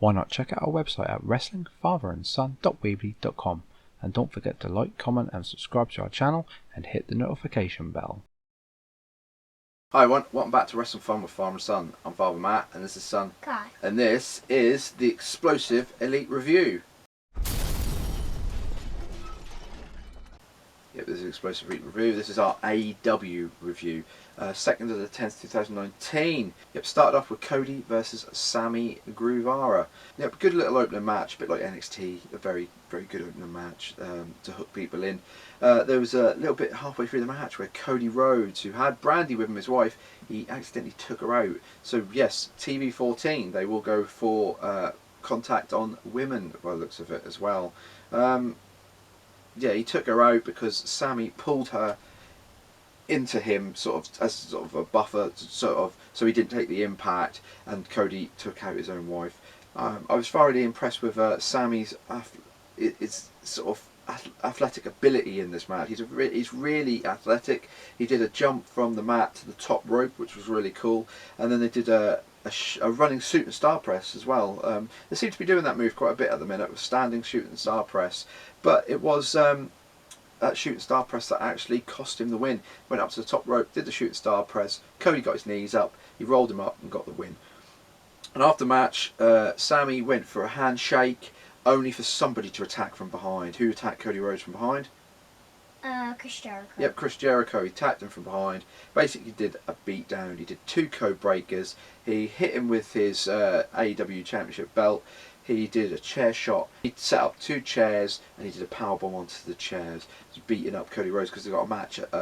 why not check out our website at wrestlingfatherandson.weebly.com, and don't forget to like, comment and subscribe to our channel and hit the notification bell. Hi everyone, welcome back to Wrestling Fun with Father and Son. I'm Father Matt and this is Son Kai. and this is the Explosive Elite Review. Yep, this is Explosive Elite Review. This is our AEW review. 2nd of the 10th, 2019. Yep, started off with Cody versus Sammy Guevara. Yep, good little opening match, a bit like NXT. A very, very good opening match to hook people in. There was a little bit halfway through the match where Cody Rhodes, who had Brandy with him, his wife, he accidentally took her out. So yes, TV 14, they will go for contact on women by the looks of it as well. Yeah, he took her out because Sammy pulled her into him sort of as sort of a buffer, so he didn't take the impact, and Cody took out his own wife. I was thoroughly impressed with Sammy's sort of athletic ability in this match. He's really athletic. He did a jump from the mat to the top rope, which was really cool, and then they did a running shooting star press as well. They seem to be doing that move quite a bit at the minute, with standing shooting star press, but it was that shooting star press that actually cost him the win. Went up to the top rope, did the shooting star press, Cody got his knees up, he rolled him up and got the win. And after the match, Sammy went for a handshake, only for somebody to attack from behind. Who attacked Cody Rhodes from behind? Chris Jericho. Yep, Chris Jericho. He attacked him from behind. Basically did a beat down. He did 2 code breakers. He hit him with his AEW Championship belt. He did a chair shot. He set up 2 chairs and he did a powerbomb onto the chairs. He's beating up Cody Rhodes because they've got a match at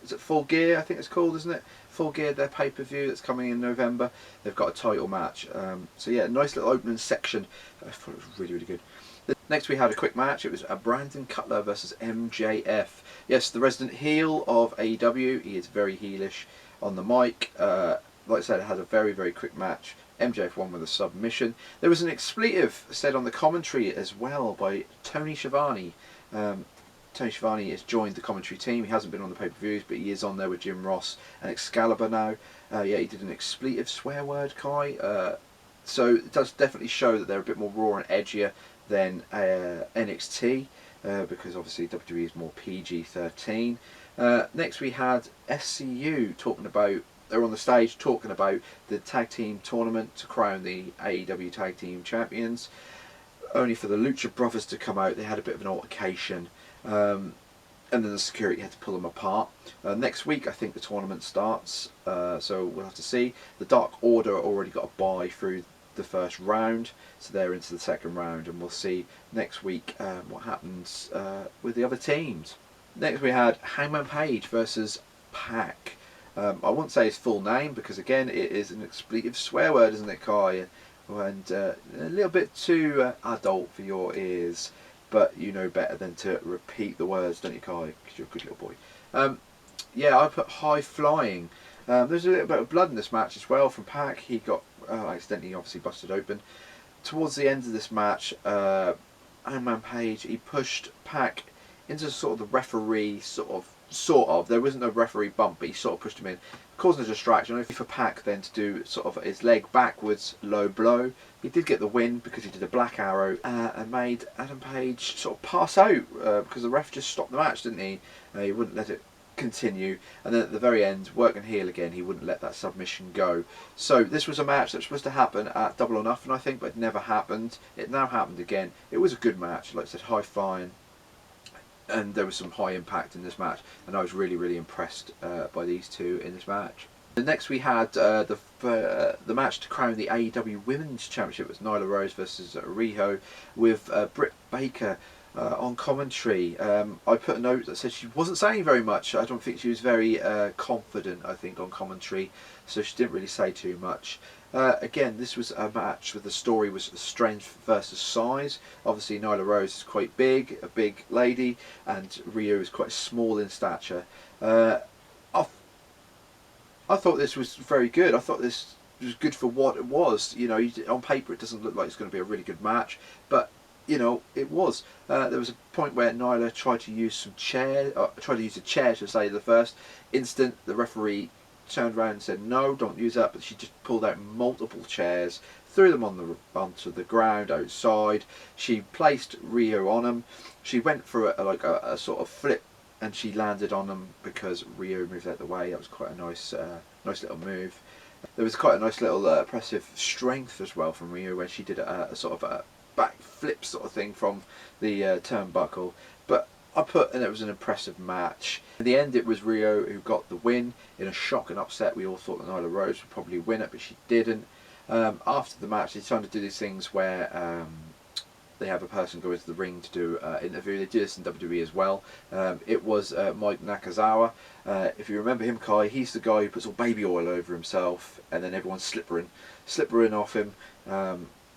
is it Full Gear? I think it's called, isn't it? Full Gear, their pay-per-view that's coming in November. They've got a title match. So yeah, nice little opening section. I thought it was really, really good. Next we had a quick match. It was Brandon Cutler versus MJF. Yes, the resident heel of AEW. He is very heelish on the mic. Like I said, it had a very, very quick match. MJF won with a submission. There was an expletive said on the commentary as well by Tony Schiavone. Tony Schiavone has joined the commentary team. He hasn't been on the pay-per-views, but he is on there with Jim Ross and Excalibur now. Yeah, he did an expletive swear word, Kai. So it does definitely show that they're a bit more raw and edgier than NXT, because obviously WWE is more PG-13. Next we had SCU talking about, they're on the stage talking about the tag team tournament to crown the AEW tag team champions, only for the Lucha Brothers to come out. They had a bit of an altercation, and then the security had to pull them apart. Next week I think the tournament starts, so we'll have to see. The Dark Order already got a bye through the first round, so they're into the second round, and we'll see next week what happens with the other teams. Next we had Hangman Page versus Pac. I won't say his full name because again it is an expletive swear word, isn't it, Kai? And a little bit too adult for your ears, but you know better than to repeat the words, don't you, Kai? Because you're a good little boy. Yeah, I put high flying. There's a little bit of blood in this match as well from Pac. He got accidentally obviously busted open. Towards the end of this match, Hangman Page, he pushed Pac into sort of the referee sort of. There wasn't a referee bump, but he sort of pushed him in, causing a distraction. Only for Pac then to do sort of his leg backwards low blow. He did get the win because he did a black arrow and made Adam Page sort of pass out because the ref just stopped the match, didn't he? He wouldn't let it continue, and then at the very end, working heel again, he wouldn't let that submission go. So this was a match that was supposed to happen at Double or Nothing, I think, but it never happened. It now happened again. It was a good match, like I said, high flying, and there was some high impact in this match, and I was really, really impressed by these two in this match. The next we had the match to crown the AEW Women's Championship. It was Nyla Rose versus Riho, with Britt Baker on commentary. I put a note that said she wasn't saying very much. I don't think she was very confident, I think, on commentary, so she didn't really say too much. Again, this was a match where the story was strength versus size. Obviously Nyla Rose is quite big, a big lady, and Riho is quite small in stature. I thought this was very good. I thought this was good for what it was. You know, on paper it doesn't look like it's going to be a really good match, but you know, it was. There was a point where Nyla tried to use a chair to say the first instant. The referee turned around and said, "No, don't use that." But she just pulled out multiple chairs, threw them onto the ground outside. She placed Rio on them. She went for a sort of flip, and she landed on them because Rio moved out the way. That was quite a nice little move. There was quite a nice little impressive strength as well from Rio, where she did a sort of a back flip sort of thing from the turnbuckle. But and it was an impressive match. In the end, it was Rio who got the win in a shock and upset. We all thought that Nyla Rose would probably win it, but she didn't. After the match, they started to do these things where they have a person go into the ring to do an interview. They do this in WWE as well. It was Mike Nakazawa. If you remember him, Kai, he's the guy who puts all baby oil over himself, and then everyone's slippering off him.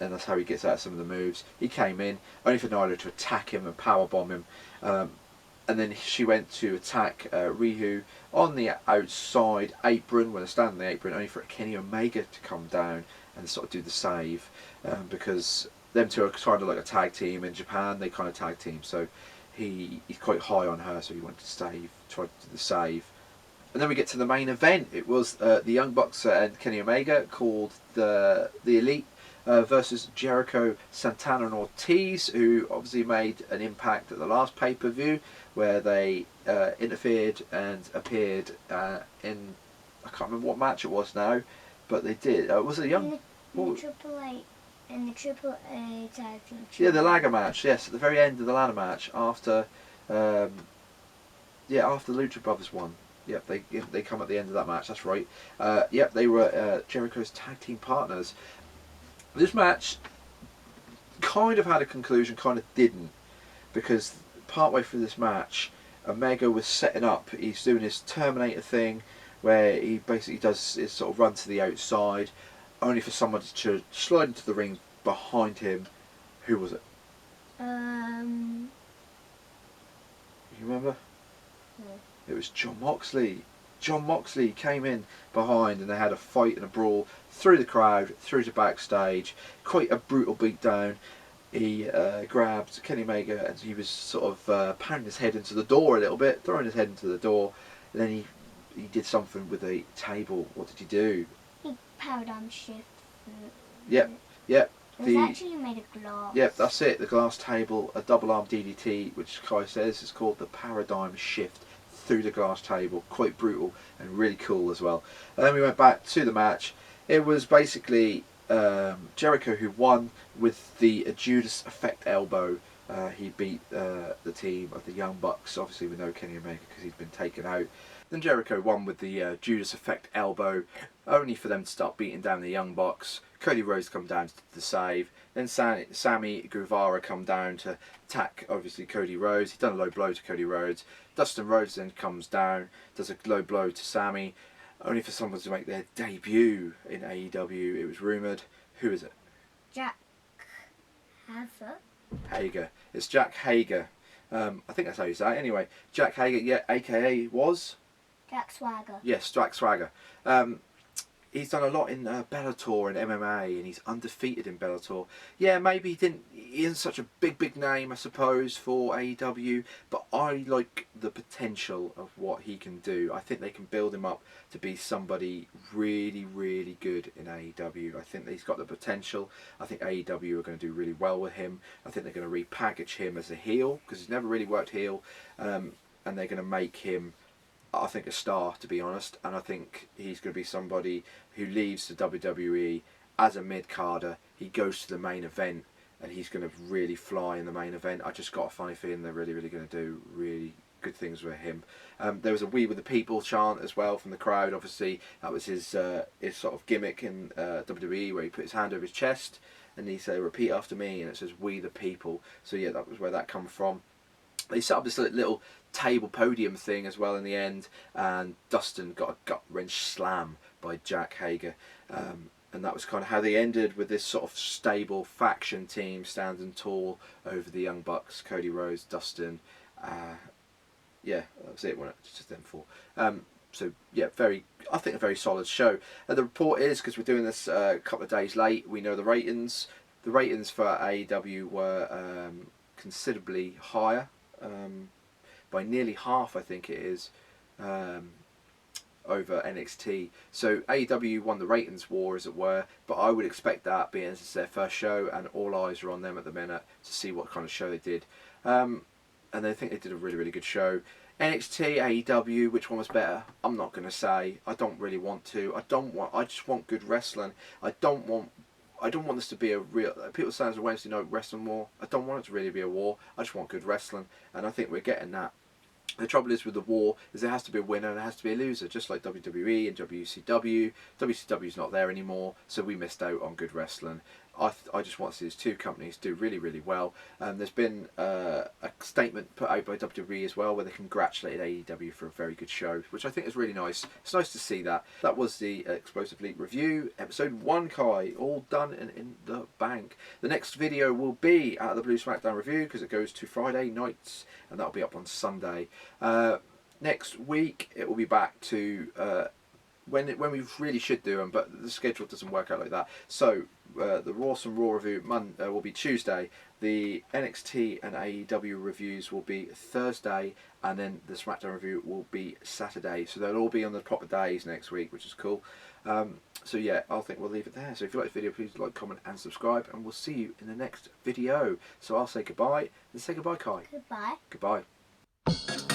And that's how he gets out of some of the moves. He came in only for Nyla to attack him and powerbomb him. And then she went to attack Rihu on the outside apron, when I stand on the apron, only for Kenny Omega to come down and sort of do the save, because them two are kind of like a tag team in Japan. They kind of tag team, so he's quite high on her, so he wanted to try to do the save. And then we get to the main event. It was the Young Bucks and Kenny Omega, called the Elite, versus Jericho, Santana and Ortiz, who obviously made an impact at the last pay-per-view, where they interfered and appeared in, I can't remember what match it was now, but they did. Was it In the Triple A tag team. Yeah, the ladder match. Yes, at the very end of the ladder match, after the Lucha Brothers won. Yep, they come at the end of that match. That's right. Yep, they were Jericho's tag team partners. This match kind of had a conclusion, kind of didn't, because partway through this match, Omega was setting up. He's doing his Terminator thing, where he basically does his sort of run to the outside, only for someone to slide into the ring behind him. Who was it? You remember? No. It was Jon Moxley. Jon Moxley came in behind, and they had a fight and a brawl through the crowd, through to backstage. Quite a brutal beatdown. He grabbed Kenny Omega, and he was sort of pounding his head into the door a little bit, throwing his head into the door. And then he did something with a table. What did he do? He paradigm shift. Yep. It was actually made of glass. Yep, that's it. The glass table, a double arm DDT, which Kai says is called the paradigm shift, through the glass table. Quite brutal and really cool as well. And then we went back to the match. It was basically Jericho who won with the Judas Effect elbow. He beat the team of the Young Bucks. Obviously we know Kenny Omega because he's been taken out. Then Jericho won with the Judas Effect elbow, only for them to start beating down the Young Bucks. Cody Rhodes come down to the save. Then Sammy Guevara come down to attack, obviously, Cody Rhodes. He's done a low blow to Cody Rhodes. Dustin Rhodes then comes down, does a low blow to Sammy, only for someone to make their debut in AEW. It was rumoured. Who is it? Jack Hager. It's Jack Hager. I think that's how you say it. Anyway, Jack Hager, yeah, aka was? Jack Swagger. Yes, Jack Swagger. He's done a lot in Bellator and MMA, and he's undefeated in Bellator. Yeah, maybe he isn't such a big name, I suppose, for AEW, but I like the potential of what he can do. I think they can build him up to be somebody really, really good in AEW. I think he's got the potential. I think AEW are going to do really well with him. I think they're going to repackage him as a heel, because he's never really worked heel, and they're going to make him, I think, a star, to be honest. And I think he's going to be somebody who leaves the WWE as a mid-carder. He goes to the main event, and he's going to really fly in the main event. I just got a funny feeling they're really going to do really good things with him. There was a "We Were the People" chant as well from the crowd. Obviously, that was his sort of gimmick in WWE, where he put his hand over his chest and he said, "Repeat after me," and it says "We the People." So yeah, that was where that come from. They set up this little table podium thing as well in the end, and Dustin got a gut-wrench slam by Jack Hager, and that was kind of how they ended, with this sort of stable faction team standing tall over the Young Bucks, Cody Rhodes, Dustin. Yeah, that was it, wasn't it? Just them four. So yeah, I think a very solid show. The report is, because we're doing this a couple of days late, we know the ratings. The ratings for AEW were considerably higher, by nearly half, I think it is. over NXT. So AEW won the ratings war, as it were, but I would expect that, being as it's their first show and all eyes are on them at the minute to see what kind of show they did. And I think they did a really, really good show. NXT, AEW, which one was better? I'm not going to say. I don't really want to. I just want good wrestling. I don't want this to be a real. People say it's a Wednesday night wrestling war. I don't want it to really be a war. I just want good wrestling, and I think we're getting that. The trouble is with the war is there has to be a winner and there has to be a loser, just like WWE and WCW. WCW's not there anymore, so we missed out on good wrestling. I just want to see these two companies do really, really well. There's been a statement put out by WWE as well where they congratulated AEW for a very good show, which I think is really nice. It's nice to see that. That was the Explosive Elite review, episode 1, Kai, all done and in the bank. The next video will be out of the Blue SmackDown review because it goes to Friday nights and that'll be up on Sunday. Next week it will be back to when we really should do them, but the schedule doesn't work out like that. So the Rawsome Raw review will be Tuesday, the NXT and AEW reviews will be Thursday, and then the SmackDown review will be Saturday. So they'll all be on the proper days next week, which is cool. So yeah, I think we'll leave it there. So if you like this video, please like, comment and subscribe, and we'll see you in the next video. So I'll say goodbye, and say goodbye, Kai. Goodbye. Goodbye.